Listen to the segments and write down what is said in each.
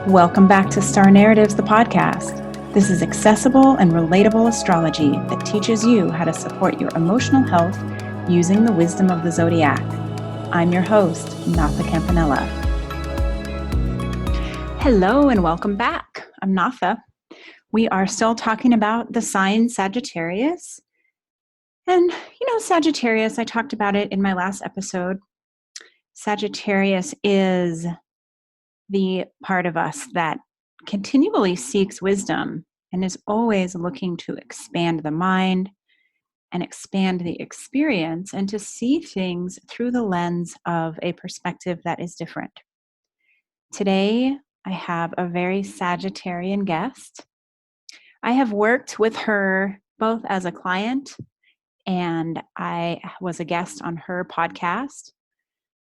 Welcome back to Star Narratives, the podcast. This is accessible and relatable astrology that teaches you how to support your emotional health using the wisdom of the zodiac. I'm your host, Natha Campanella. Hello and welcome back. I'm Natha. We are still talking about the sign Sagittarius. And, Sagittarius, I talked about it in my last episode. Sagittarius is the part of us that continually seeks wisdom and is always looking to expand the mind and expand the experience and to see things through the lens of a perspective that is different. Today, I have a very Sagittarian guest. I have worked with her both as a client and I was a guest on her podcast.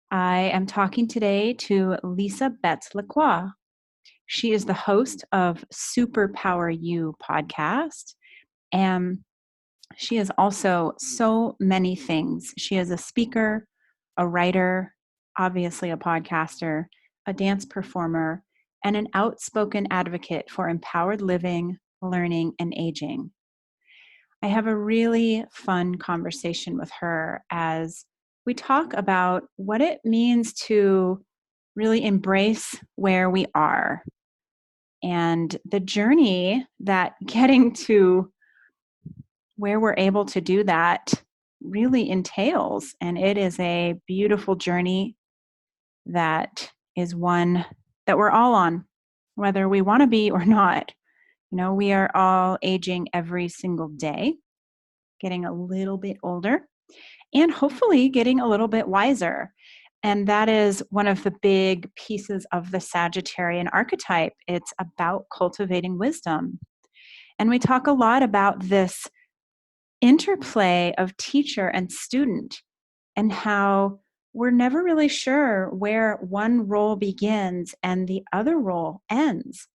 I am talking today to Lisa Betts-LaCroix. She is the host of SuperPower U Podcast, and she is also so many things. She is a speaker, a writer, obviously a podcaster, a dance performer, and an outspoken advocate for empowered living, learning, and aging. I have a really fun conversation with her as we talk about what it means to really embrace where we are and the journey that getting to where we're able to do that really entails. And it is a beautiful journey that is one that we're all on, whether we want to be or not. We are all aging every single day, getting a little bit older, and hopefully getting a little bit wiser. And that is one of the big pieces of the Sagittarian archetype. It's about cultivating wisdom. And we talk a lot about this interplay of teacher and student and how we're never really sure where one role begins and the other role ends.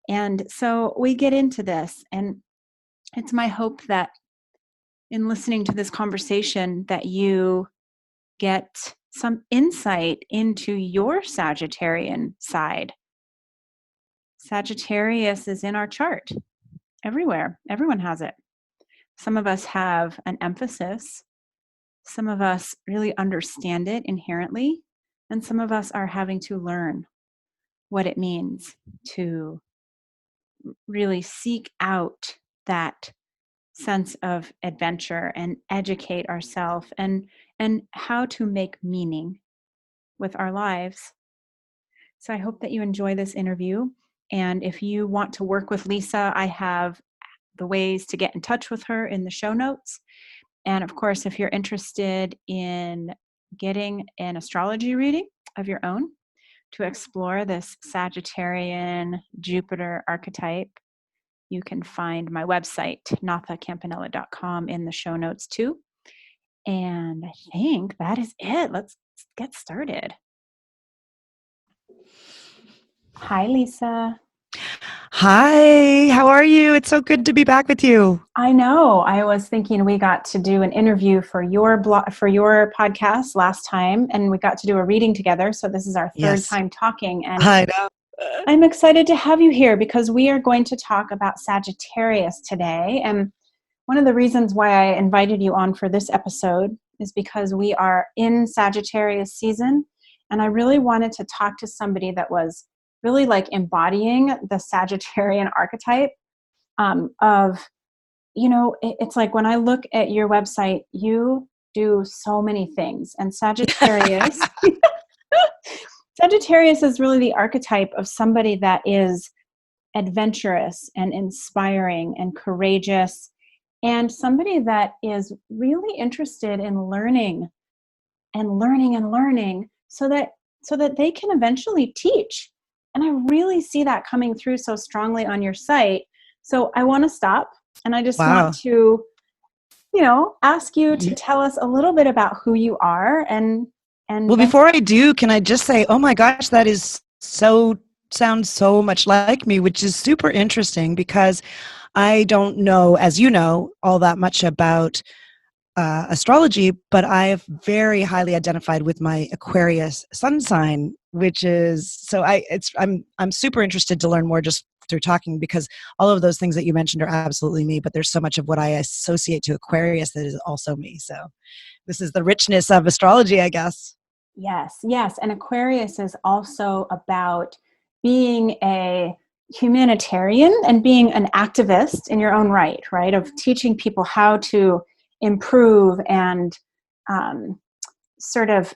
And so we get into this, and it's my hope that in listening to this conversation that you get some insight into your Sagittarian side. Sagittarius is in our chart everywhere. Everyone has it. Some of us have an emphasis. Some of us really understand it inherently. And some of us are having to learn what it means to really seek out that sense of adventure and educate ourselves and how to make meaning with our lives. So I hope that you enjoy this interview. And if you want to work with Lisa, I have the ways to get in touch with her in the show notes. And of course, if you're interested in getting an astrology reading of your own to explore this Sagittarian Jupiter archetype, you can find my website, nathacampanella.com, in the show notes too. And I think that is it. Let's get started. Hi, Lisa. Hi, how are you? It's so good to be back with you. I know. I was thinking we got to do an interview for your podcast last time, and we got to do a reading together. So this is our third time talking. And I know. I'm excited to have you here because we are going to talk about Sagittarius today. And one of the reasons why I invited you on for this episode is because we are in Sagittarius season. And I really wanted to talk to somebody that was really like embodying the Sagittarian archetype it's like when I look at your website, you do so many things. And Sagittarius, Sagittarius is really the archetype of somebody that is adventurous and inspiring and courageous, and somebody that is really interested in learning so that they can eventually teach. And I really see that coming through so strongly on your site. So I want to stop, and I just want to, ask you to tell us a little bit about who you are. And well, before I do, can I just say, oh my gosh, that is sounds so much like me, which is super interesting because I don't know, as you know, all that much about astrology, but I've very highly identified with my Aquarius sun sign, which is I'm super interested to learn more just through talking, because all of those things that you mentioned are absolutely me, but there's so much of what I associate to Aquarius that is also me. So this is the richness of astrology, I guess. Yes, yes. And Aquarius is also about being a humanitarian and being an activist in your own right? Of teaching people how to improve and sort of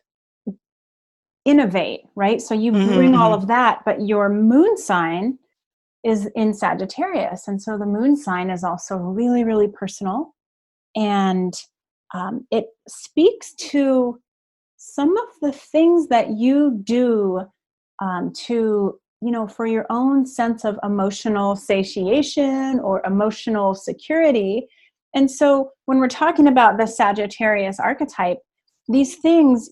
innovate, right? So you bring all of that, but your moon sign is in Sagittarius. And so the moon sign is also really, really personal. And it speaks to some of the things that you do to, for your own sense of emotional satiation or emotional security. And so when we're talking about the Sagittarius archetype, these things,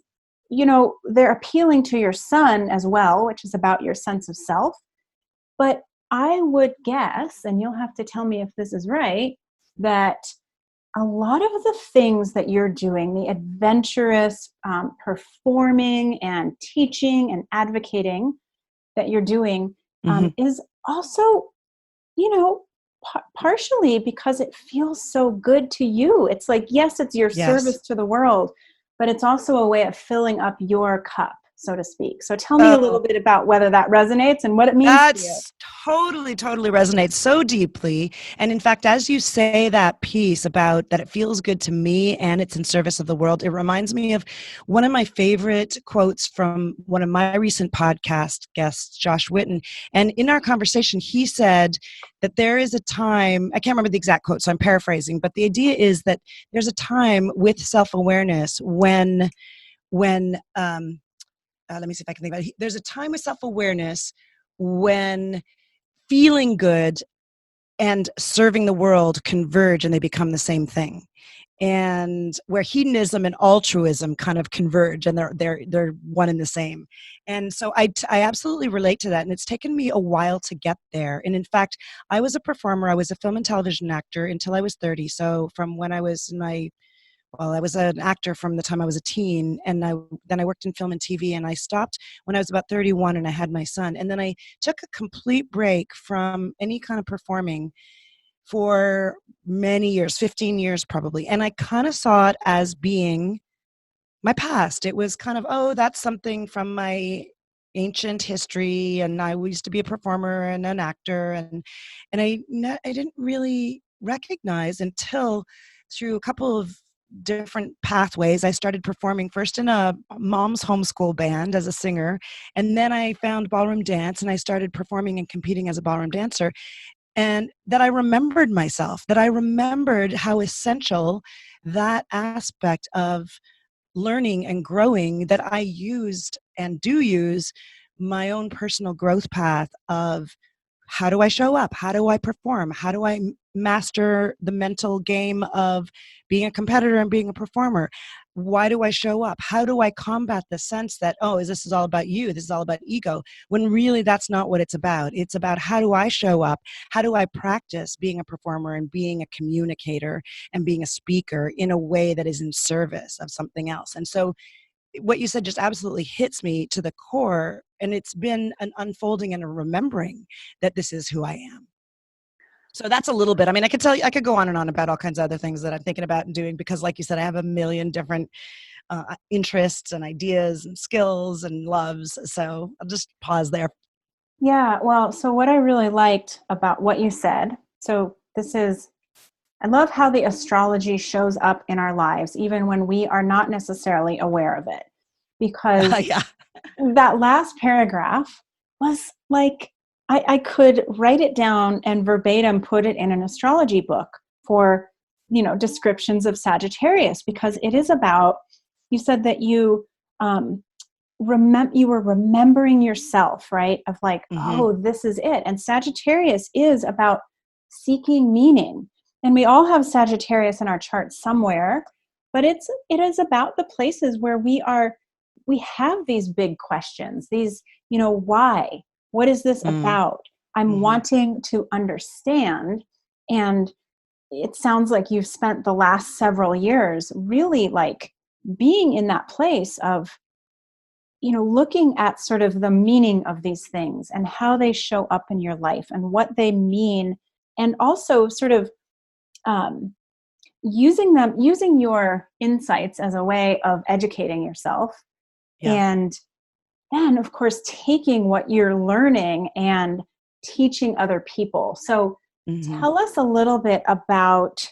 they're appealing to your sun as well, which is about your sense of self. But I would guess, and you'll have to tell me if this is right, that a lot of the things that you're doing, the adventurous performing and teaching and advocating that you're doing, is also, partially because it feels so good to you. It's like, yes, it's your service to the world, but it's also a way of filling up your cup, so to speak. So tell me a little bit about whether that resonates and what it means to you. That's totally resonates so deeply. And in fact, as you say that piece about that it feels good to me and it's in service of the world, it reminds me of one of my favorite quotes from one of my recent podcast guests, Josh Witten. And in our conversation, he said that there is a time, I can't remember the exact quote, so I'm paraphrasing, but the idea is that there's a time with self-awareness when let me see if I can think about it. There's a time with self-awareness when feeling good and serving the world converge and they become the same thing. And where hedonism and altruism kind of converge and they're one and the same. And so I absolutely relate to that. And it's taken me a while to get there. And in fact, I was a performer. I was a film and television actor until I was 30. So from when I was I was an actor from the time I was a teen, and then I worked in film and TV, and I stopped when I was about 31 and I had my son. And then I took a complete break from any kind of performing for many years, 15 years probably. And I kind of saw it as being my past. It was kind of, that's something from my ancient history, and I used to be a performer and an actor, and I didn't really recognize until through a couple of different pathways. I started performing first in a mom's homeschool band as a singer, and then I found ballroom dance, and I started performing and competing as a ballroom dancer. And that I remembered myself, that I remembered how essential that aspect of learning and growing, that I used and do use my own personal growth path of how do I show up? How do I perform? How do I master the mental game of being a competitor and being a performer? Why do I show up? How do I combat the sense that, this is all about you, this is all about ego, when really that's not what it's about. It's about how do I show up? How do I practice being a performer and being a communicator and being a speaker in a way that is in service of something else? And so what you said just absolutely hits me to the core, and it's been an unfolding and a remembering that this is who I am. So that's a little bit. I mean, I could go on and on about all kinds of other things that I'm thinking about and doing, because like you said, I have a million different interests and ideas and skills and loves. So I'll just pause there. Yeah, well, so what I really liked about what you said, I love how the astrology shows up in our lives, even when we are not necessarily aware of it. Because that last paragraph was like, I could write it down and verbatim put it in an astrology book for, descriptions of Sagittarius, because it is about, you said that you were remembering yourself, right? Of like, this is it. And Sagittarius is about seeking meaning. And we all have Sagittarius in our chart somewhere, but it is about the places where we have these big questions, these, why? What is this about? I'm wanting to understand. And, it sounds like you've spent the last several years really like being in that place of, looking at sort of the meaning of these things and how they show up in your life and what they mean. And also sort of um, using your insights as a way of educating yourself. Yeah. And then, of course, taking what you're learning and teaching other people. So Mm-hmm. tell us a little bit about,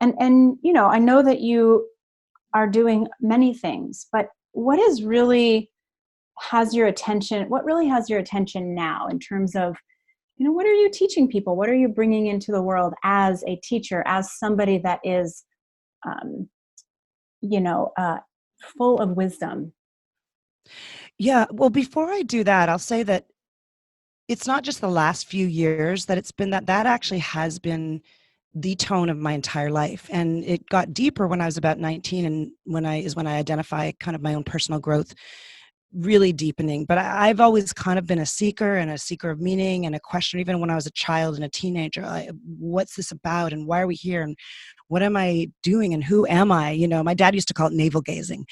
and I know that you are doing many things, but what really has your attention now in terms of, what are you teaching people? What are you bringing into the world as a teacher, as somebody that is, um, you know, uh, full of wisdom? Yeah. Well, before I do that, I'll say that it's not just the last few years that it's been that actually has been the tone of my entire life. And it got deeper when I was about 19, and when I identify kind of my own personal growth really deepening. But I've always kind of been a seeker, and a seeker of meaning, and a questioner. Even when I was a child and a teenager, what's this about, and why are we here, and what am I doing, and who am I? My dad used to call it navel gazing.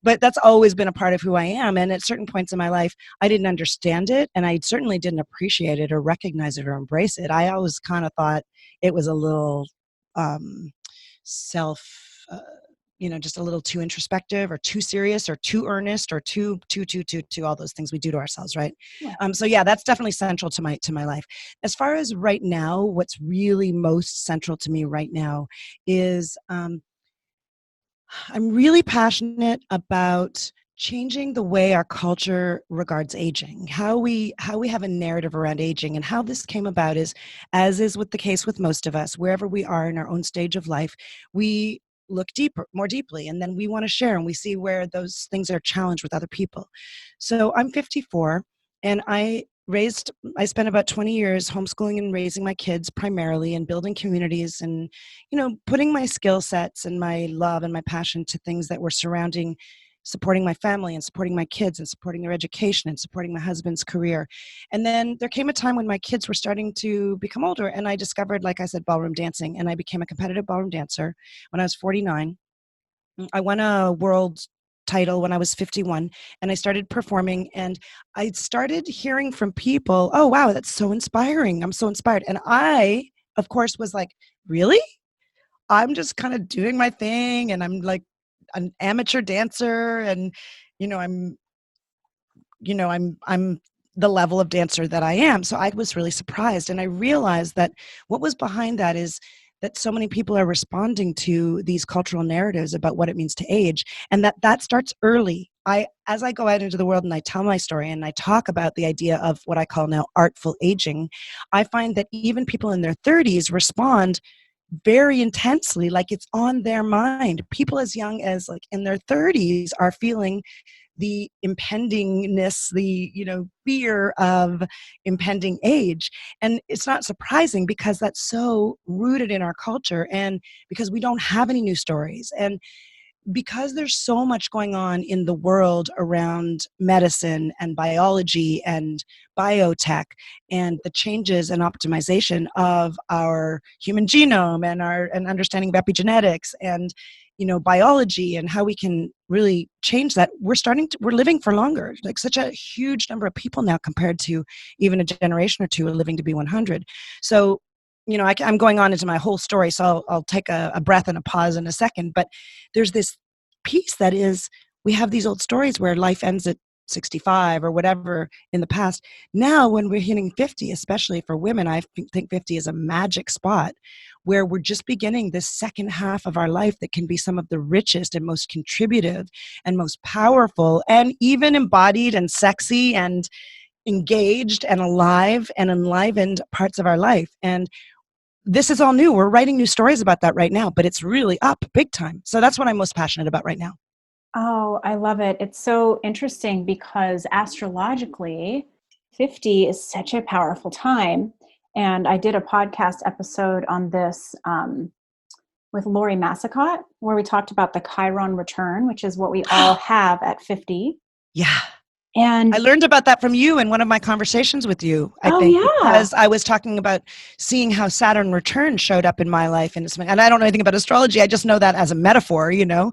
But that's always been a part of who I am. And at certain points in my life, I didn't understand it, and I certainly didn't appreciate it or recognize it or embrace it. I always kind of thought it was a little self just a little too introspective, or too serious, or too earnest, or too all those things we do to ourselves, right? Right. So yeah, that's definitely central to my life. As far as right now, what's really most central to me right now is I'm really passionate about changing the way our culture regards aging, how we have a narrative around aging. And how this came about is, as is with the case with most of us, wherever we are in our own stage of life, we look more deeply, and then we want to share, and we see where those things are challenged with other people. So I'm 54, and I spent about 20 years homeschooling and raising my kids primarily, and building communities, and putting my skill sets and my love and my passion to things that were surrounding supporting my family, and supporting my kids, and supporting their education, and supporting my husband's career. And then there came a time when my kids were starting to become older, and I discovered, like I said, ballroom dancing, and I became a competitive ballroom dancer when I was 49. I won a world title when I was 51, and I started performing, and I started hearing from people, "Oh, wow, that's so inspiring. I'm so inspired." And I, of course, was like, "Really? I'm just kind of doing my thing, and I'm like an amateur dancer, and you know, I'm I'm the level of dancer that I am." So I was really surprised, and I realized that what was behind that is that so many people are responding to these cultural narratives about what it means to age, and that starts early. As I go out into the world and I tell my story and I talk about the idea of what I call now artful aging, I find that even people in their 30s respond very intensely, like it's on their mind. People as young as like in their 30s are feeling the impendingness, the fear of impending age. And it's not surprising, because that's so rooted in our culture, and because we don't have any new stories, and because there's so much going on in the world around medicine and biology and biotech, and the changes and optimization of our human genome, and our understanding of epigenetics, and biology, and how we can really change that. We're living for longer, like such a huge number of people now, compared to even a generation or two, are living to be 100. So I'm going on into my whole story, so I'll take a breath and a pause in a second. But there's this piece that is, we have these old stories where life ends at 65 or whatever in the past. Now, when we're hitting 50, especially for women, I think 50 is a magic spot where we're just beginning this second half of our life that can be some of the richest and most contributive and most powerful, and even embodied and sexy and engaged and alive and enlivened parts of our life. And this is all new. We're writing new stories about that right now, but it's really up big time. So that's what I'm most passionate about right now. Oh, I love it. It's so interesting because astrologically, 50 is such a powerful time. And I did a podcast episode on this with Lori Massacott, where we talked about the Chiron return, which is what we all have at 50. Yeah. And I learned about that from you in one of my conversations with you, I oh think, yeah. because I was talking about seeing how Saturn return showed up in my life. And I don't know anything about astrology. I just know that as a metaphor, And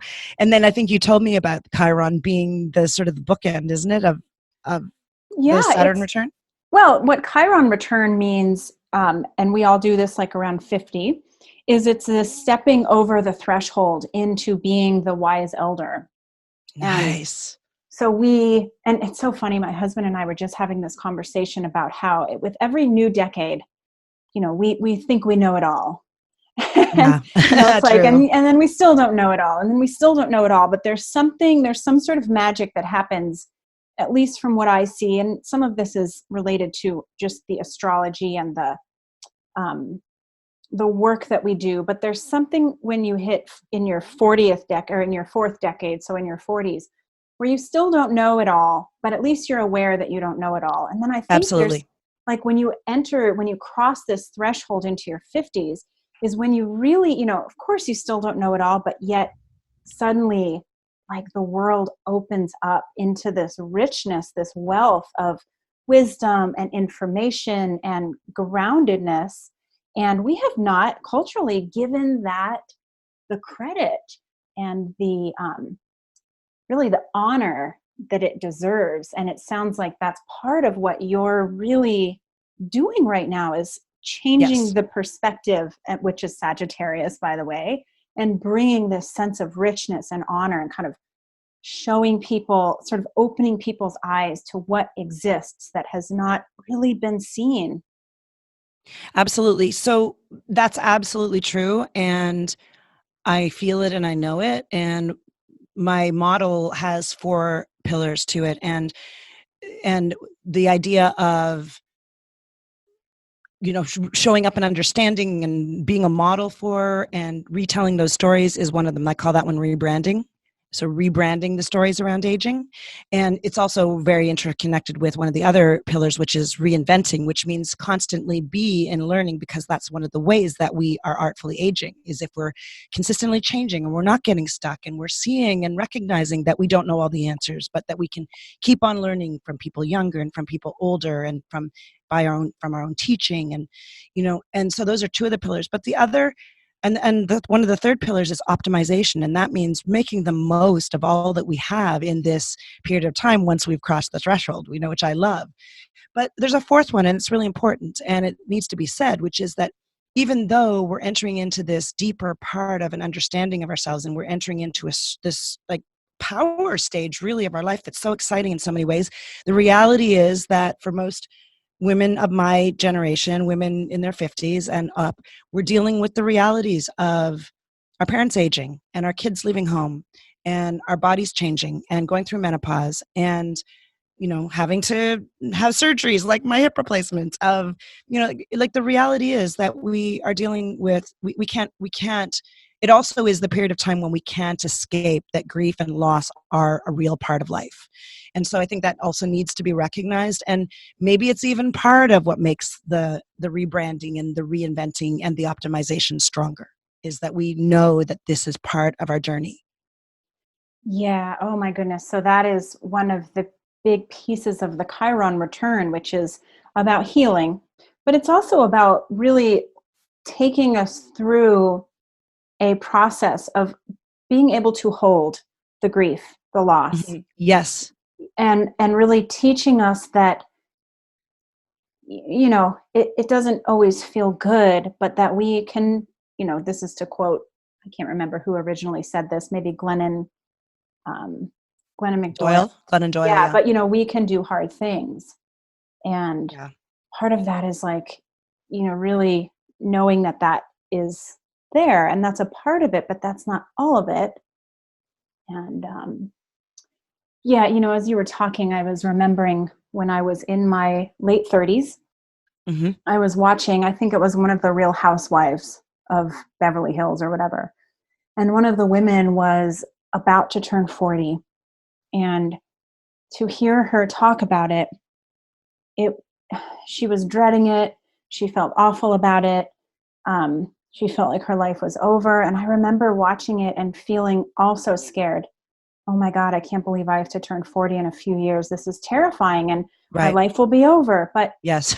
then I think you told me about Chiron being the sort of the bookend, isn't it, of the Yeah, Saturn return? well, what Chiron return means, and we all do this like around 50, is it's this stepping over the threshold into being the wise elder. And Nice. so and it's so funny, my husband and I were just having this conversation about how with every new decade, we think we know it all. And, Yeah, it's like, true. and then we still don't know it all. And then we still don't know it all, but there's some sort of magic that happens, at least from what I see. And some of this is related to just the astrology and the work that we do. But there's something when you hit in your 40th decade or in your fourth decade, so in your 40s, where you still don't know it all, but at least you're aware that you don't know it all. And then I think there's Absolutely. like when you cross this threshold into your 50s is when you really, of course you still don't know it all, but yet suddenly like the world opens up into this richness, this wealth of wisdom and information and groundedness. And we have not culturally given that the credit and the really the honor that it deserves. And it sounds like that's part of what you're really doing right now is changing Yes. the perspective, which is Sagittarius, by the way, and bringing this sense of richness and honor and kind of showing people, sort of opening people's eyes to what exists that has not really been seen. Absolutely. So that's absolutely true. And I feel it and I know it. And my model has 4 pillars to it. And the idea of showing up and understanding and being a model for and retelling those stories is one of them. I call that one rebranding. So rebranding the stories around aging. And it's also very interconnected with one of the other pillars, which is reinventing, which means constantly be in learning, because that's one of the ways that we are artfully aging, is if we're consistently changing and we're not getting stuck and we're seeing and recognizing that we don't know all the answers, but that we can keep on learning from people younger and from people older and from our own teaching. And so those are 2 of the pillars. But the other one of the third pillars is optimization, and that means making the most of all that we have in this period of time once we've crossed the threshold, which I love. But there's a fourth one, and it's really important, and it needs to be said, which is that even though we're entering into this deeper part of an understanding of ourselves, and we're entering into this like power stage really of our life that's so exciting in so many ways, the reality is that for most women of my generation, women in their 50s and up, we're dealing with the realities of our parents aging and our kids leaving home and our bodies changing and going through menopause and having to have surgeries like my hip replacement of, like the reality is that we are dealing with, we can't, it also is the period of time when we can't escape that grief and loss are a real part of life. And so I think that also needs to be recognized. And maybe it's even part of what makes the rebranding and the reinventing and the optimization stronger, is that we know that this is part of our journey. Yeah. Oh my goodness. So that is one of the big pieces of the Chiron return, which is about healing, but it's also about really taking us through a process of being able to hold the grief, the loss, Mm-hmm. Yes. and really teaching us that it doesn't always feel good, but that we can, this is to quote, I can't remember who originally said this, maybe um, Glennon McDoyle. Glennon Doyle, Yeah, yeah. but we can do hard things. And Yeah. part of that is like, really knowing that is there, and that's a part of it, but that's not all of it. And yeah, as you were talking, I was remembering when I was in my late 30s, Mm-hmm. I was watching, I think it was one of the Real Housewives of Beverly Hills or whatever. And one of the women was about to turn 40. And to hear her talk about it, she was dreading it. She felt awful about it. She felt like her life was over. And I remember watching it and feeling also scared. oh my God, I can't believe I have to turn 40 in a few years. This is terrifying and my Right. life will be over. But Yes.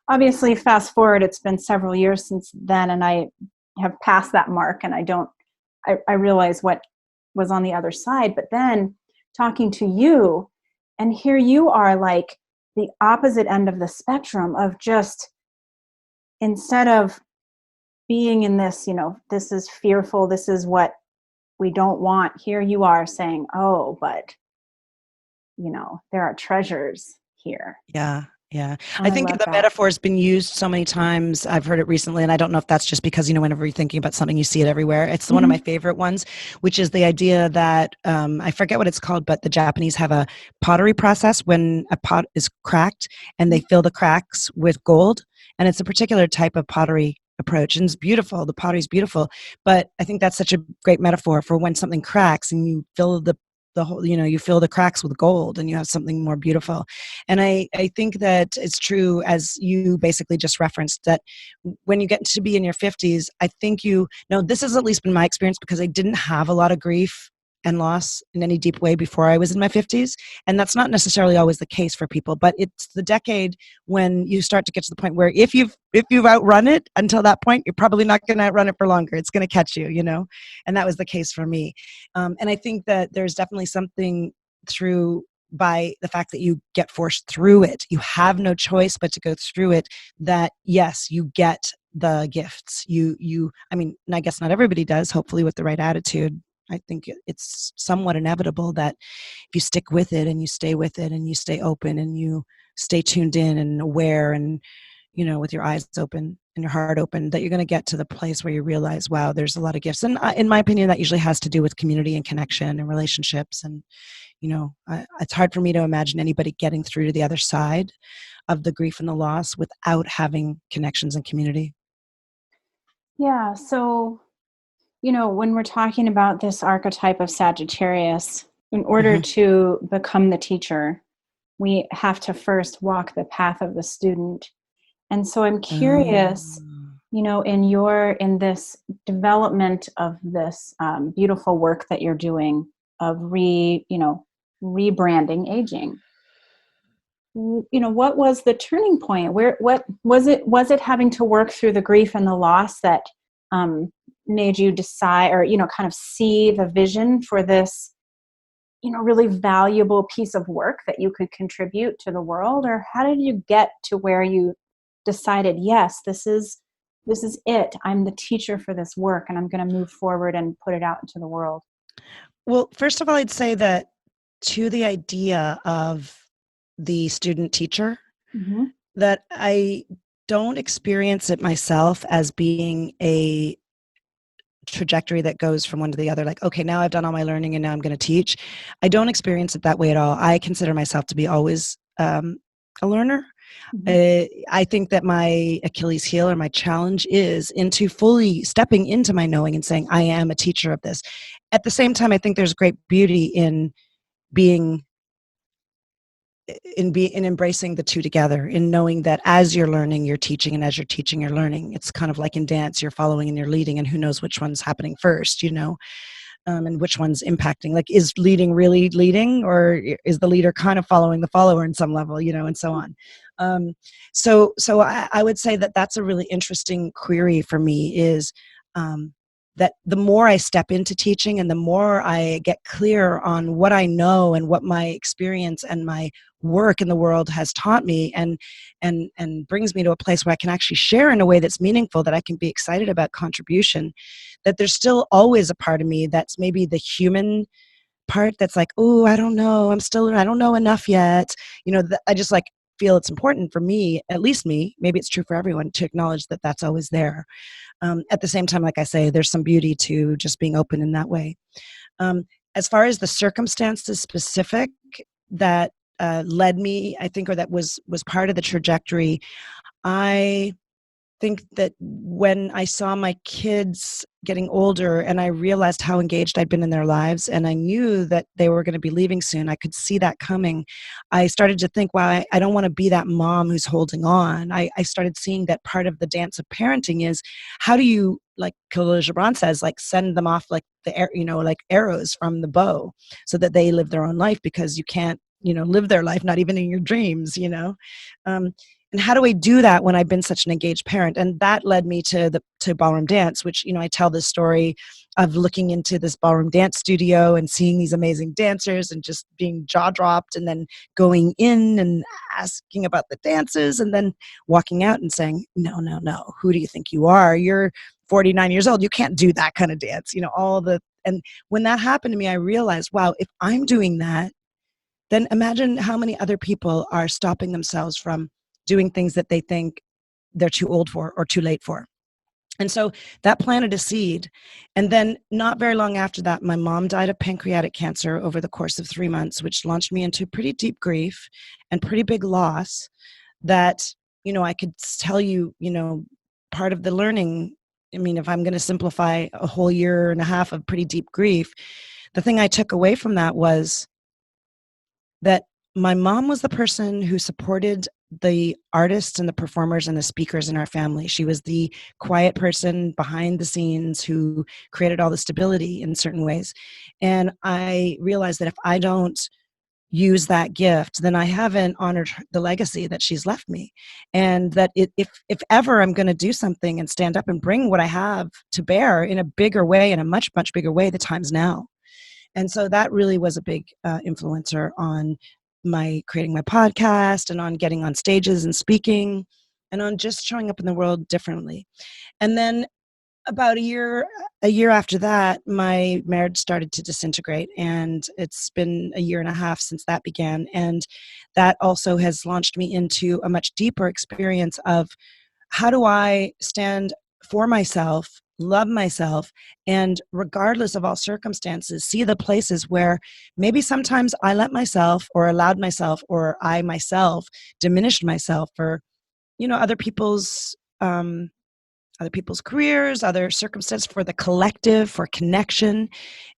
obviously, fast forward, it's been several years since then, and I have passed that mark, and I realize what was on the other side. But then talking to you, and here you are, like the opposite end of the spectrum of just, instead of being in this, this is fearful, this is what we don't want, here you are saying, oh, but there are treasures here. Yeah. Yeah. I And I think love the that. metaphor has been used so many times. I've heard it recently, and I don't know if that's just because, whenever you're thinking about something, you see it everywhere. It's one of my Mm-hmm. favorite ones, which is the idea that I forget what it's called, but the Japanese have a pottery process when a pot is cracked and they fill the cracks with gold. And it's a particular type of pottery approach. And it's beautiful. The pottery is beautiful. But I think that's such a great metaphor for when something cracks and you fill the whole, you fill the cracks with gold and you have something more beautiful. And I think that it's true, as you basically just referenced, that when you get to be in your 50s, I think this has at least been my experience because I didn't have a lot of grief and loss in any deep way before I was in my 50s. And that's not necessarily always the case for people, but it's the decade when you start to get to the point where if you've outrun it until that point, you're probably not going to outrun it for longer. It's going to catch you, and that was the case for me. And I think that there's definitely something through by the fact that you get forced through it. You have no choice but to go through it, that yes, you get the gifts. I mean, and I guess not everybody does, hopefully with the right attitude. I think it's somewhat inevitable that if you stick with it and you stay with it and you stay open and you stay tuned in and aware and, with your eyes open and your heart open, that you're going to get to the place where you realize, wow, there's a lot of gifts. And in my opinion, that usually has to do with community and connection and relationships. And it's hard for me to imagine anybody getting through to the other side of the grief and the loss without having connections and community. Yeah. So, when we're talking about this archetype of Sagittarius, in order Mm-hmm. to become the teacher, we have to first walk the path of the student. And so I'm curious, in this development of this beautiful work that you're doing of rebranding aging. What was the turning point? What was it? Was it having to work through the grief and the loss that made you decide, or kind of see the vision for this, really valuable piece of work that you could contribute to the world? Or how did you get to where you decided, yes, this is it. I'm the teacher for this work, and I'm going to move forward and put it out into the world? Well, first of all, I'd say that to the idea of the student teacher, Mm-hmm. that I don't experience it myself as being a trajectory that goes from one to the other, like, okay, now I've done all my learning and now I'm going to teach. I don't experience it that way at all. I consider myself to be always a learner. Mm-hmm. I think that my Achilles heel or my challenge is into fully stepping into my knowing and saying, I am a teacher of this. At the same time, I think there's great beauty in being in embracing the two together, in knowing that as you're learning, you're teaching, and as you're teaching, you're learning. It's kind of like in dance, you're following and you're leading, and who knows which one's happening first, and which one's impacting. Like, is leading really leading, or is the leader kind of following the follower in some level, and so on. So I would say that that's a really interesting query for me, is that the more I step into teaching and the more I get clear on what I know and what my experience and my work in the world has taught me, and brings me to a place where I can actually share in a way that's meaningful, that I can be excited about contribution, that there's still always a part of me that's maybe the human part that's like, oh, I don't know, I don't know enough yet. I just like feel it's important for me, at least me, maybe it's true for everyone, to acknowledge that that's always there. At the same time, like I say, there's some beauty to just being open in that way. As far as the circumstances specific that led me, I think, or that was part of the trajectory, I think that when I saw my kids getting older and I realized how engaged I'd been in their lives and I knew that they were going to be leaving soon, I could see that coming. I started to think, wow, I don't want to be that mom who's holding on. I started seeing that part of the dance of parenting is how do you, like Khalil Gibran says, like send them off like like arrows from the bow so that they live their own life, because you can't, live their life, not even in your dreams. And how do I do that when I've been such an engaged parent? And that led me to ballroom dance, which, I tell this story of looking into this ballroom dance studio and seeing these amazing dancers and just being jaw dropped, and then going in and asking about the dances and then walking out and saying, no, no, no, who do you think you are? You're 49 years old. You can't do that kind of dance, and when that happened to me, I realized, wow, if I'm doing that, then imagine how many other people are stopping themselves from doing things that they think they're too old for or too late for. And so that planted a seed. And then not very long after that, my mom died of pancreatic cancer over the course of 3 months, which launched me into pretty deep grief and pretty big loss that, I could tell you, part of the learning, I mean, if I'm going to simplify a whole year and a half of pretty deep grief, the thing I took away from that was that my mom was the person who supported the artists and the performers and the speakers in our family. She was the quiet person behind the scenes who created all the stability in certain ways. And I realized that if I don't use that gift, then I haven't honored the legacy that she's left me. And that if ever I'm going to do something and stand up and bring what I have to bear in a bigger way, in a much, much bigger way, the time's now. And so that really was a big influencer on my creating my podcast and on getting on stages and speaking and on just showing up in the world differently. And then about a year after that, my marriage started to disintegrate, and it's been a year and a half since that began. And that also has launched me into a much deeper experience of how do I stand for myself, love myself, and regardless of all circumstances, see the places where maybe sometimes I let myself or allowed myself or I myself diminished myself for, other people's careers, other circumstances, for the collective, for connection,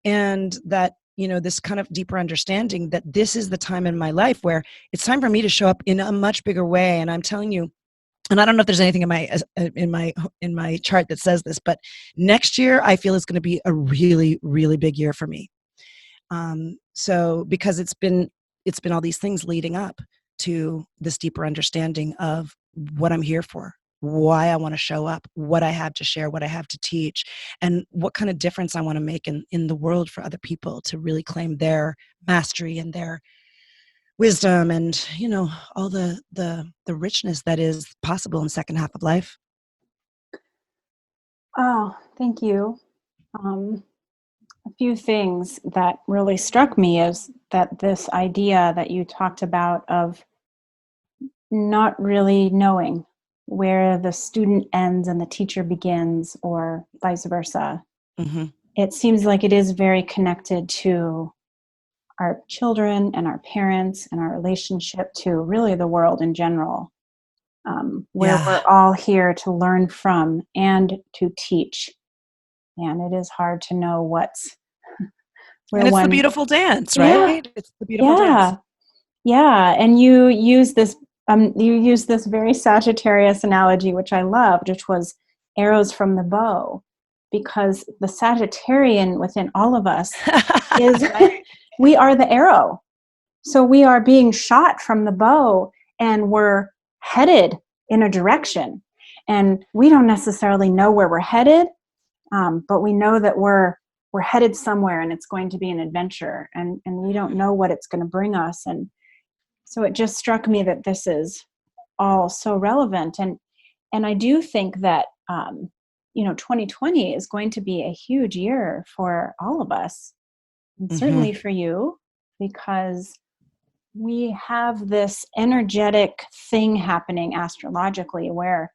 and that, this kind of deeper understanding that this is the time in my life where it's time for me to show up in a much bigger way. And I'm telling you, and I don't know if there's anything in my chart that says this, but next year I feel is going to be a really, really big year for me. So because it's been all these things leading up to this deeper understanding of what I'm here for, why I want to show up, what I have to share, what I have to teach, and what kind of difference I want to make in the world for other people to really claim their mastery and their wisdom and, all the richness that is possible in the second half of life. Oh, thank you. A few things that really struck me is that this idea that you talked about of not really knowing where the student ends and the teacher begins, or vice versa. Mm-hmm. It seems like it is very connected to our children and our parents and our relationship to really the world in general, where we're all here to learn from and to teach. And it is hard to know what's where and it's the beautiful dance, right? Yeah, It's the beautiful dance. Yeah. And you use this very Sagittarius analogy, which I loved, which was arrows from the bow, because the Sagittarian within all of us is we are the arrow. So we are being shot from the bow and we're headed in a direction. And we don't necessarily know where we're headed, but we know that we're headed somewhere and it's going to be an adventure, and we don't know what it's going to bring us. And so it just struck me that this is all so relevant. And I do think that, 2020 is going to be a huge year for all of us, and certainly for you, because we have this energetic thing happening astrologically where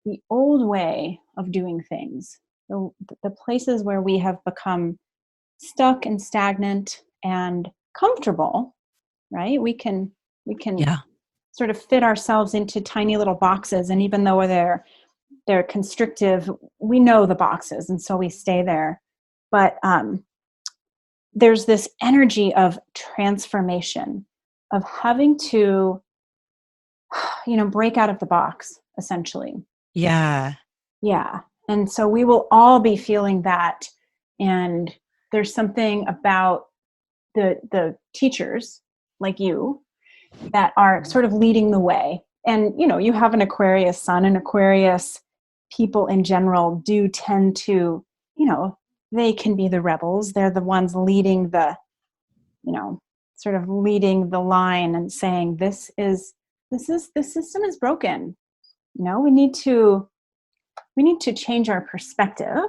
the old way of doing things, the places where we have become stuck and stagnant and comfortable, right? We can Yeah. sort of fit ourselves into tiny little boxes. And even though they're constrictive, we know the boxes, and so we stay there. But there's this energy of transformation, of having to, break out of the box, essentially. Yeah. Yeah. And so we will all be feeling that. And there's something about the teachers like you that are sort of leading the way. And, you have an Aquarius sun, and Aquarius people in general do tend to, they can be the rebels. They're the ones leading the, sort of leading the line and saying, this system is broken. We need to change our perspective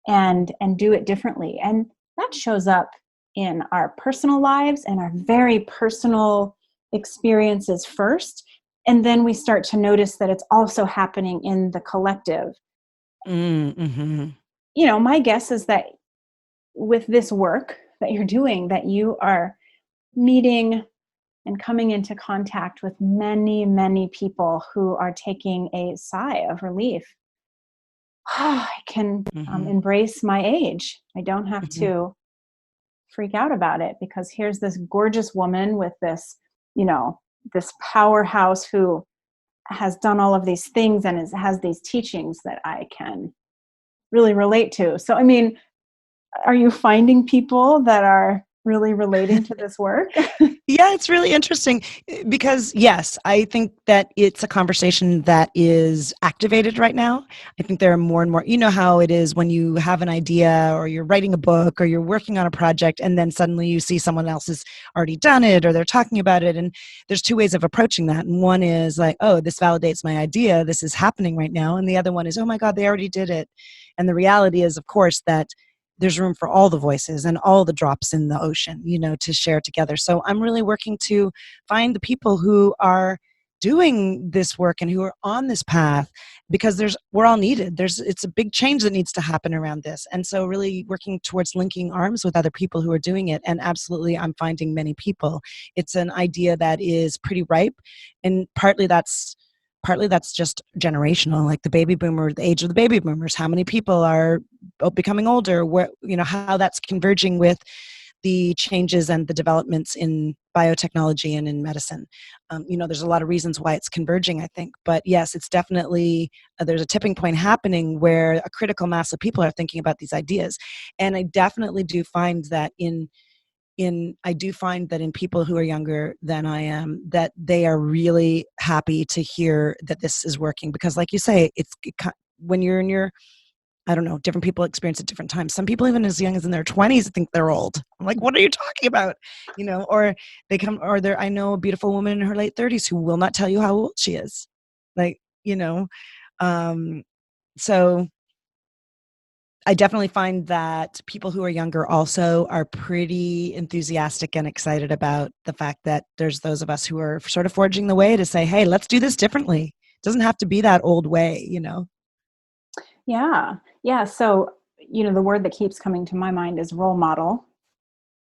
and do it differently. And that shows up in our personal lives and our very personal experiences first. And then we start to notice that it's also happening in the collective. Mm-hmm. My guess is that with this work that you're doing, that you are meeting and coming into contact with many, many people who are taking a sigh of relief. I can embrace my age. I don't have to freak out about it, because here's this gorgeous woman with this, this powerhouse who has done all of these things and has these teachings that I can really relate to. So, are you finding people that are really relating to this work? Yeah, it's really interesting because, yes, I think that it's a conversation that is activated right now. I think there are more and more, you know how it is when you have an idea or you're writing a book or you're working on a project and then suddenly you see someone else has already done it or they're talking about it. And there's two ways of approaching that. And one is like, oh, this validates my idea. This is happening right now. And the other one is, oh my God, they already did it. And the reality is, of course, that there's room for all the voices and all the drops in the ocean, to share together. So I'm really working to find the people who are doing this work and who are on this path, because we're all needed. It's a big change that needs to happen around this. And so really working towards linking arms with other people who are doing it. And absolutely, I'm finding many people. It's an idea that is pretty ripe, and partly that's just generational, like the age of the baby boomers, how many people are becoming older, how that's converging with the changes and the developments in biotechnology and in medicine. There's a lot of reasons why it's converging, I think. But yes, it's definitely, there's a tipping point happening where a critical mass of people are thinking about these ideas. And I definitely do find that in people who are younger than I am, that they are really happy to hear that this is working. Because like you say, when you're in your, I don't know, different people experience at different times. Some people even as young as in their 20s think they're old. I'm like, what are you talking about? Or I know a beautiful woman in her late 30s who will not tell you how old she is. So I definitely find that people who are younger also are pretty enthusiastic and excited about the fact that there's those of us who are sort of forging the way to say, hey, let's do this differently. It doesn't have to be that old way, Yeah. Yeah. So, the word that keeps coming to my mind is role model.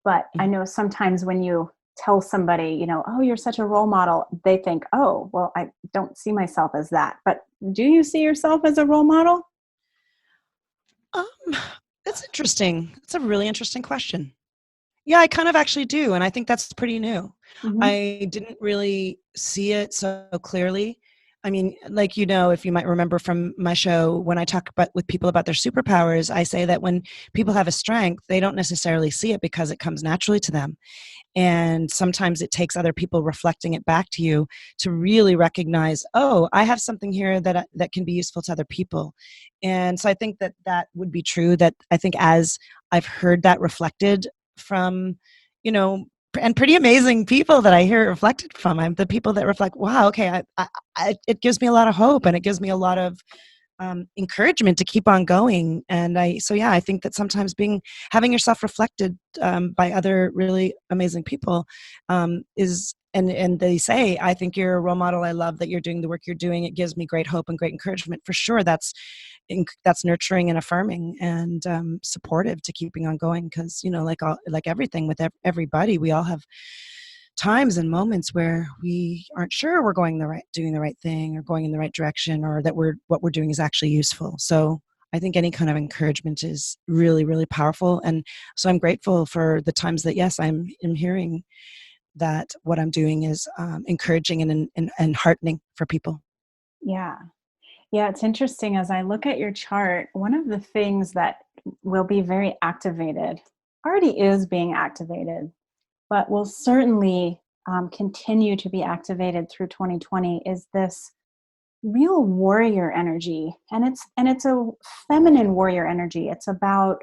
But I know sometimes when you tell somebody, oh, you're such a role model, they think, oh, well, I don't see myself as that. But do you see yourself as a role model? That's interesting. That's a really interesting question. Yeah, I kind of actually do. And I think that's pretty new. Mm-hmm. I didn't really see it so clearly. I mean, like, if you might remember from my show, when I talk with people about their superpowers, I say that when people have a strength, they don't necessarily see it because it comes naturally to them. And sometimes it takes other people reflecting it back to you to really recognize, oh, I have something here that can be useful to other people. And so I think that would be true, that I think as I've heard that reflected from, and pretty amazing people that I hear reflected from, I'm the people that reflect, wow, okay, it gives me a lot of hope, and it gives me a lot of encouragement to keep on going. And I think that sometimes having yourself reflected by other really amazing people is, and they say, I think you're a role model. I love that you're doing the work you're doing. It gives me great hope and great encouragement. For sure, that's nurturing and affirming and supportive to keeping on going. Because like everything with everybody, we all have times and moments where we aren't sure we're doing the right thing or going in the right direction, or that what we're doing is actually useful. So I think any kind of encouragement is really, really powerful. And so I'm grateful for the times that, yes, I'm hearing that what I'm doing is encouraging and heartening for people. Yeah. Yeah, it's interesting. As I look at your chart, one of the things that will be very activated, already is being activated, but will certainly continue to be activated through 2020, is this real warrior energy. And it's a feminine warrior energy. It's about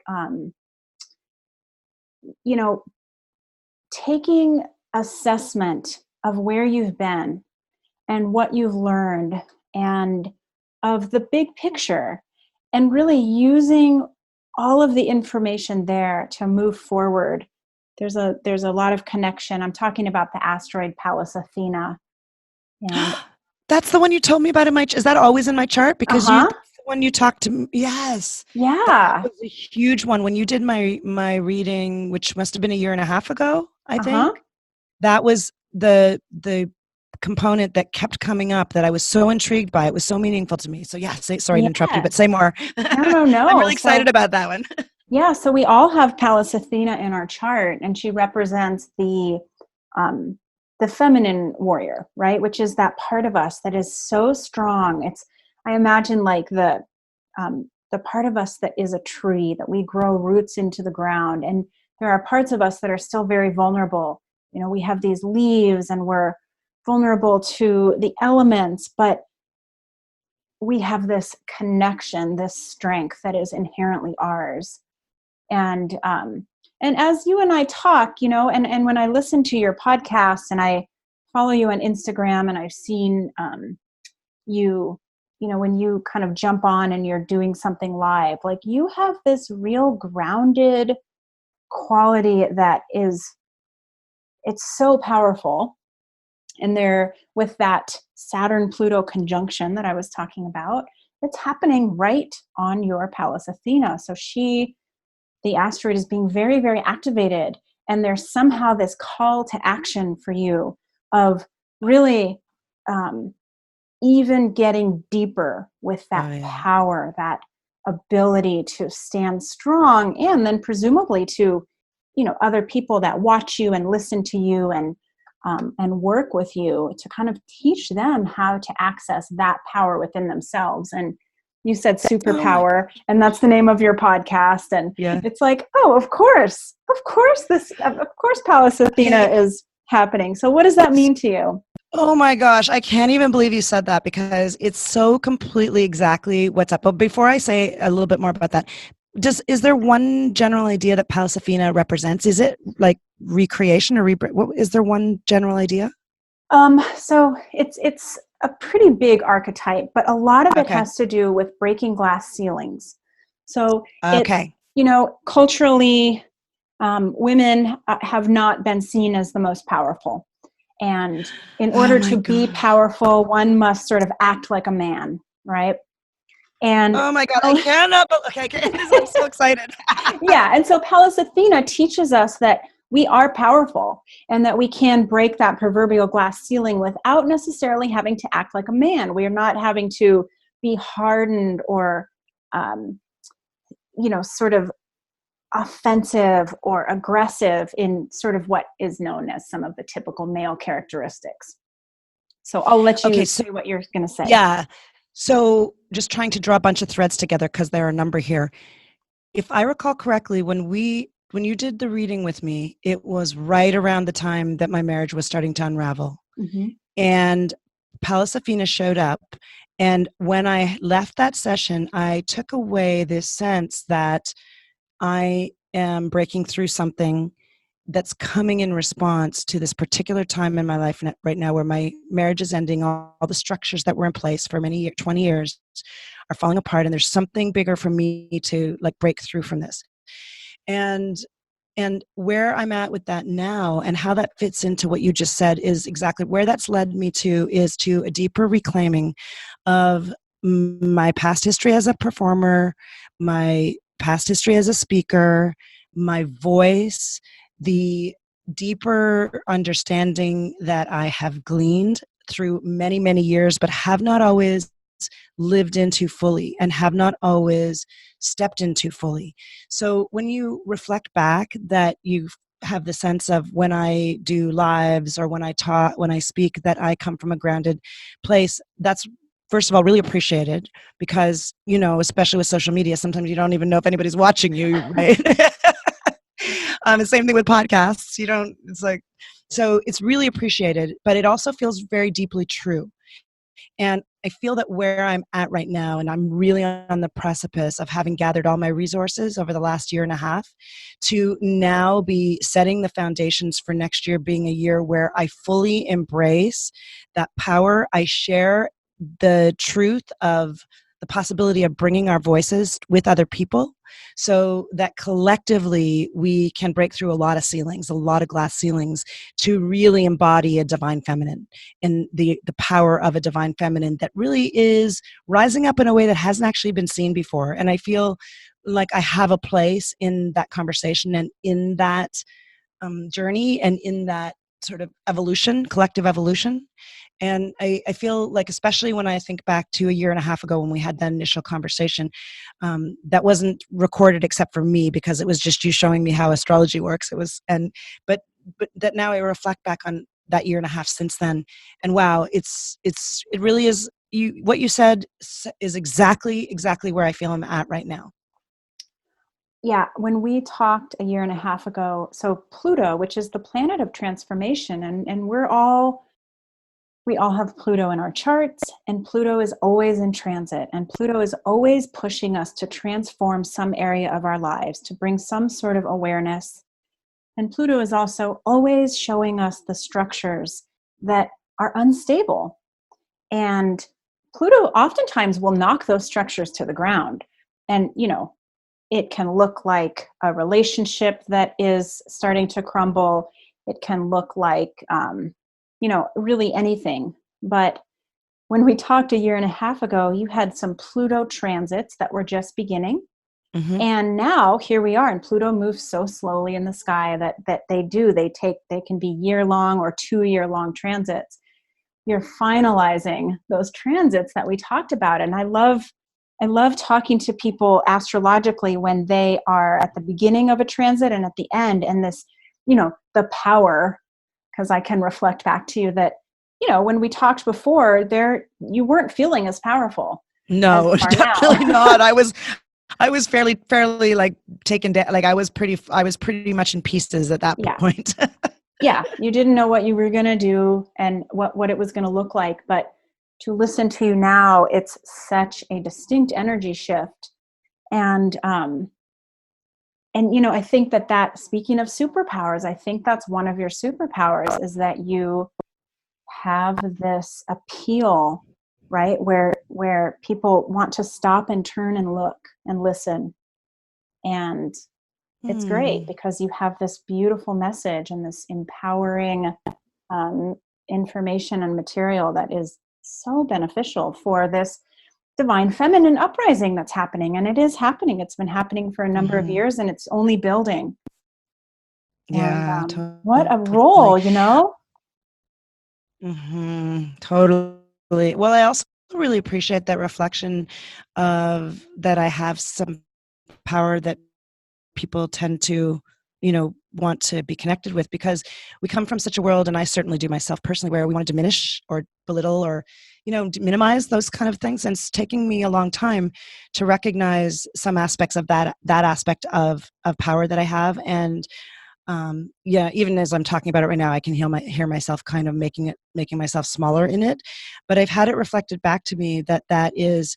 you know taking assessment of where you've been and what you've learned, and of the big picture, and really using all of the information there to move forward. There's a lot of connection. I'm talking about the asteroid Pallas Athena. And That's the one you told me about in my. Is that always in my chart? Because uh-huh, that's the one you talked to me. Yes, that yeah, was a huge one when you did my reading, which must have been a year and a half ago. I think uh-huh, that was the component that kept coming up that I was so intrigued by. It was so meaningful to me. So yeah, sorry to interrupt you, but say yes. more. No, no, I'm no. really excited So about that one. yeah, so we all have Pallas Athena in our chart, and she represents um, the feminine warrior, right? Which is that part of us that is so strong. I imagine like the part of us that is a tree, that we grow roots into the ground, and there are parts of us that are still very vulnerable. We have these leaves, and we're vulnerable to the elements, but we have this connection, this strength that is inherently ours. And as you and I talk, and when I listen to your podcast, and I follow you on Instagram, and I've seen you, when you kind of jump on and you're doing something live, like, you have this real grounded quality that it's so powerful. And there, with that Saturn Pluto conjunction that I was talking about, it's happening right on your Pallas Athena. So the asteroid is being very, very activated. And there's somehow this call to action for you of really even getting deeper with that power, that ability to stand strong, and then presumably to, other people that watch you and listen to you and work with you, to kind of teach them how to access that power within themselves. And you said SuperPower, and that's the name of your podcast. And it's like, oh, of course, Pallas Athena is happening. So what does that mean to you? Oh my gosh, I can't even believe you said that, because it's so completely exactly what's up. But before I say a little bit more about that, is there one general idea that Pallas Athena represents? Is it like recreation or is there one general idea? So it's a pretty big archetype, but a lot of it has to do with breaking glass ceilings. So culturally, women have not been seen as the most powerful. And in order to be powerful, one must sort of act like a man, right? And oh my God, I cannot. I'm so excited. Yeah, and so Pallas Athena teaches us that we are powerful, and that we can break that proverbial glass ceiling without necessarily having to act like a man. We are not having to be hardened or, sort of offensive or aggressive in sort of what is known as some of the typical male characteristics. So I'll let you say what you're going to say. Yeah. So just trying to draw a bunch of threads together, because there are a number here. If I recall correctly, when you did the reading with me, it was right around the time that my marriage was starting to unravel. Mm-hmm. And Pallas Athena showed up. And when I left that session, I took away this sense that I am breaking through something that's coming in response to this particular time in my life right now, where my marriage is ending. All the structures that were in place for 20 years are falling apart, and there's something bigger for me to like break through from this. And where I'm at with that now, and how that fits into what you just said, is exactly where that's led me to, is to a deeper reclaiming of my past history as a performer, my past history as a speaker, my voice, the deeper understanding that I have gleaned through many, many years, but have not always lived into fully and have not always stepped into fully. So when you reflect back that you have the sense of when I do lives or when I talk, when I speak, that I come from a grounded place, that's first of all really appreciated because, especially with social media, sometimes you don't even know if anybody's watching you, right? The same thing with podcasts. So it's really appreciated, but it also feels very deeply true. And I feel that where I'm at right now, and I'm really on the precipice of having gathered all my resources over the last year and a half to now be setting the foundations for next year being a year where I fully embrace that power. I share the truth of the possibility of bringing our voices with other people so that collectively we can break through a lot of ceilings, a lot of glass ceilings, to really embody a divine feminine and the power of a divine feminine that really is rising up in a way that hasn't actually been seen before. And I feel like I have a place in that conversation and in that journey and in that sort of evolution, collective evolution. And I feel like, especially when I think back to a year and a half ago when we had that initial conversation, that wasn't recorded except for me because it was just you showing me how astrology works. But that now I reflect back on that year and a half since then, and wow, it really is. What you said is exactly where I feel I'm at right now. Yeah, when we talked a year and a half ago, so Pluto, which is the planet of transformation, and we all have Pluto in our charts, and Pluto is always in transit, and Pluto is always pushing us to transform some area of our lives, to bring some sort of awareness. And Pluto is also always showing us the structures that are unstable. And Pluto oftentimes will knock those structures to the ground. And, it can look like a relationship that is starting to crumble. It can look like, really anything. But when we talked a year and a half ago, you had some Pluto transits that were just beginning. Mm-hmm. And now here we are, and Pluto moves so slowly in the sky that they can be year-long or 2-year-long transits. You're finalizing those transits that we talked about. And I love talking to people astrologically when they are at the beginning of a transit and at the end, and this, the power, because I can reflect back to you that, when we talked before, you weren't feeling as powerful. No, definitely not. I was fairly like taken down. Like I was pretty much in pieces at that point. Yeah, you didn't know what you were going to do and what it was going to look like. But to listen to you now, it's such a distinct energy shift. And I think that speaking of superpowers, I think that's one of your superpowers is that you have this appeal, right? Where people want to stop and turn and look and listen. And it's great because you have this beautiful message and this empowering information and material that is so beneficial for this divine feminine uprising that's happening. And it is happening. It's been happening for a number of years and it's only building. Yeah. And, what a role, Totally. Well, I also really appreciate that reflection of that I have some power that people tend to, want to be connected with, because we come from such a world, and I certainly do myself personally, where we want to diminish or belittle or, minimize those kind of things. And it's taking me a long time to recognize some aspects of that aspect of power that I have. And even as I'm talking about it right now, I can hear myself kind of making myself smaller in it. But I've had it reflected back to me that is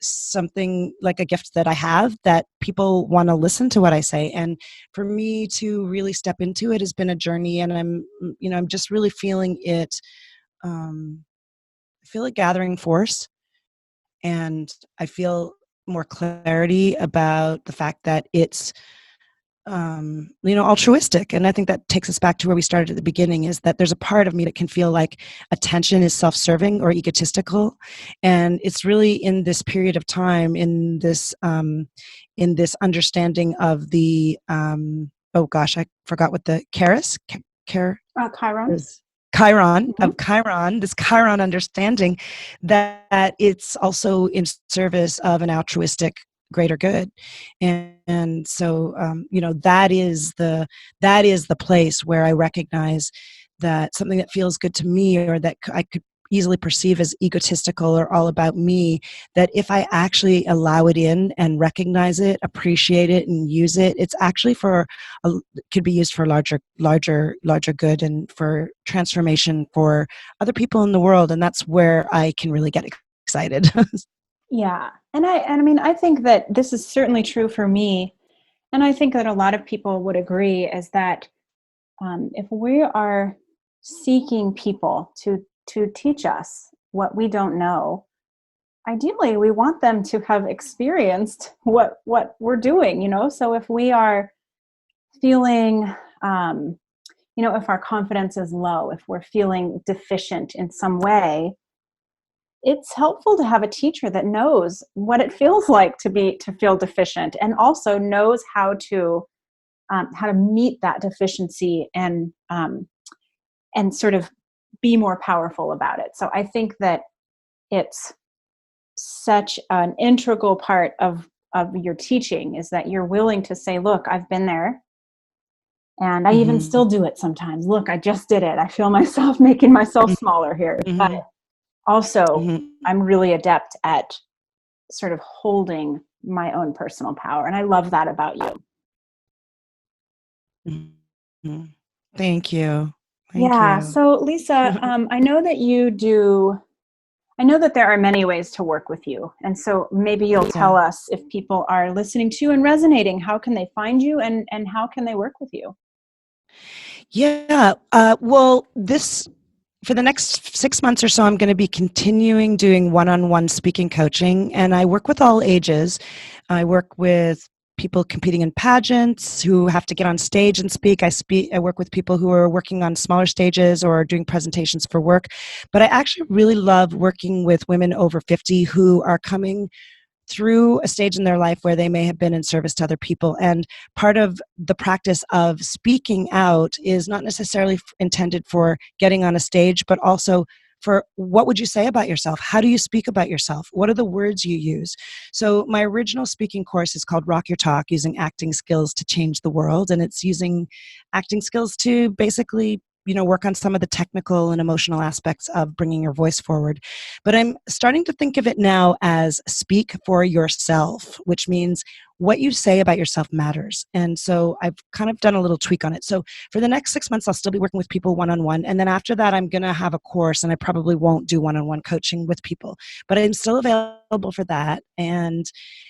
something like a gift that I have, that people want to listen to what I say. And for me to really step into it has been a journey, and I'm just really feeling it. I feel it gathering force, and I feel more clarity about the fact that it's altruistic. And I think that takes us back to where we started at the beginning, is that there's a part of me that can feel like attention is self-serving or egotistical. And it's really in this period of time, in this understanding of the oh gosh, I forgot what the Chiron. Chiron, Mm-hmm. of Chiron, this Chiron understanding that it's also in service of an altruistic greater good. And so, that is the place where I recognize that something that feels good to me, or that I could easily perceive as egotistical or all about me, that if I actually allow it in and recognize it, appreciate it, and use it, it's actually could be used for larger good and for transformation for other people in the world. And that's where I can really get excited. Yeah. And I mean, I think that this is certainly true for me. And I think that a lot of people would agree is that if we are seeking people to teach us what we don't know, ideally we want them to have experienced what we're doing, So if we are feeling, if our confidence is low, if we're feeling deficient in some way, it's helpful to have a teacher that knows what it feels like to feel deficient, and also knows how to meet that deficiency and sort of be more powerful about it. So I think that it's such an integral part of your teaching, is that you're willing to say, look, I've been there, and I even still do it sometimes. Look, I just did it. I feel myself making myself smaller here. But also, I'm really adept at sort of holding my own personal power. And I love that about you. Thank you. Yeah. So Lisa, I know that there are many ways to work with you. And so maybe you'll tell us, if people are listening to and resonating, how can they find you, and how can they work with you? Yeah. For the next 6 months or so, I'm going to be continuing doing one-on-one speaking coaching, and I work with all ages. I work with people competing in pageants who have to get on stage and speak. I work with people who are working on smaller stages or doing presentations for work. But I actually really love working with women over 50 who are coming through a stage in their life where they may have been in service to other people. And part of the practice of speaking out is not necessarily intended for getting on a stage, but also for what would you say about yourself? How do you speak about yourself? What are the words you use? So my original speaking course is called Rock Your Talk, using acting skills to change the world. And it's using acting skills to basically work on some of the technical and emotional aspects of bringing your voice forward. But I'm starting to think of it now as speak for yourself, which means what you say about yourself matters. And so I've kind of done a little tweak on it. So for the next 6 months, I'll still be working with people one-on-one. And then after that, I'm going to have a course, and I probably won't do one-on-one coaching with people, but I'm still available for that. And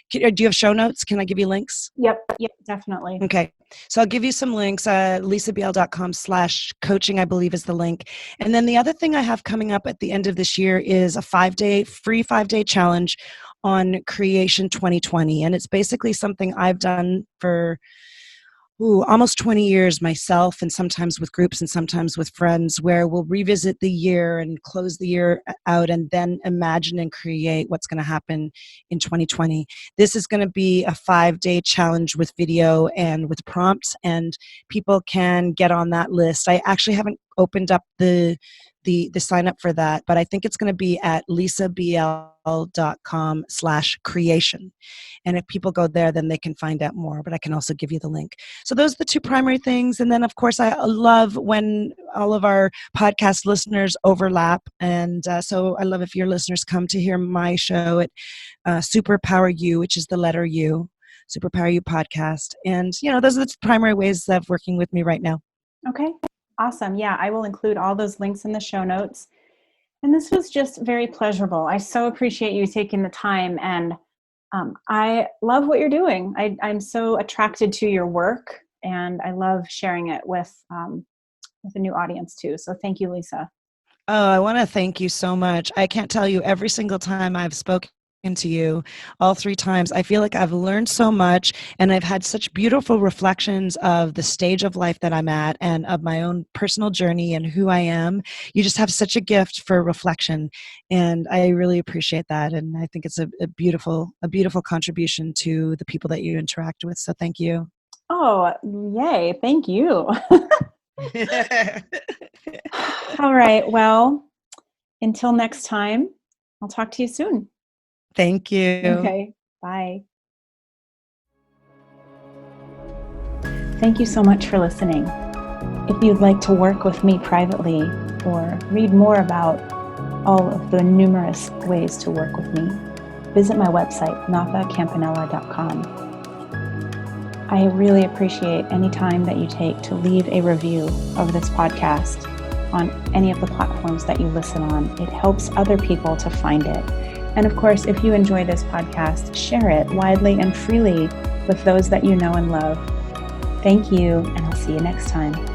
do you have show notes? Can I give you links? Yep, definitely. Okay. So I'll give you some links. lisabl.com/coaching, I believe, is the link. And then the other thing I have coming up at the end of this year is a free 5-day challenge on Creation 2020. And it's basically something I've done for almost 20 years myself, and sometimes with groups and sometimes with friends, where we'll revisit the year and close the year out and then imagine and create what's going to happen in 2020. This is going to be a 5-day challenge with video and with prompts, and people can get on that list. I actually haven't opened up the sign up for that, but I think it's going to be at lisabl.com/creation. And if people go there, then they can find out more, but I can also give you the link. So those are the two primary things. And then, of course, I love when all of our podcast listeners overlap. And so I love if your listeners come to hear my show at SuperPower U, which is the letter U, SuperPower U Podcast. And, those are the primary ways of working with me right now. Okay, awesome. Yeah, I will include all those links in the show notes. And this was just very pleasurable. I so appreciate you taking the time, and I love what you're doing. I'm so attracted to your work, and I love sharing it with a new audience too. So thank you, Lisa. Oh, I want to thank you so much. I can't tell you, every single time I've spoken to you, all 3 times, I feel like I've learned so much, and I've had such beautiful reflections of the stage of life that I'm at and of my own personal journey and who I am. You just have such a gift for reflection, and I really appreciate that. And I think it's a beautiful contribution to the people that you interact with. So thank you. Oh, yay. Thank you. All right. Well, until next time, I'll talk to you soon. Thank you. Okay. Bye. Thank you so much for listening. If you'd like to work with me privately or read more about all of the numerous ways to work with me, visit my website, nathacampanella.com. I really appreciate any time that you take to leave a review of this podcast on any of the platforms that you listen on. It helps other people to find it. And of course, if you enjoy this podcast, share it widely and freely with those that you know and love. Thank you, and I'll see you next time.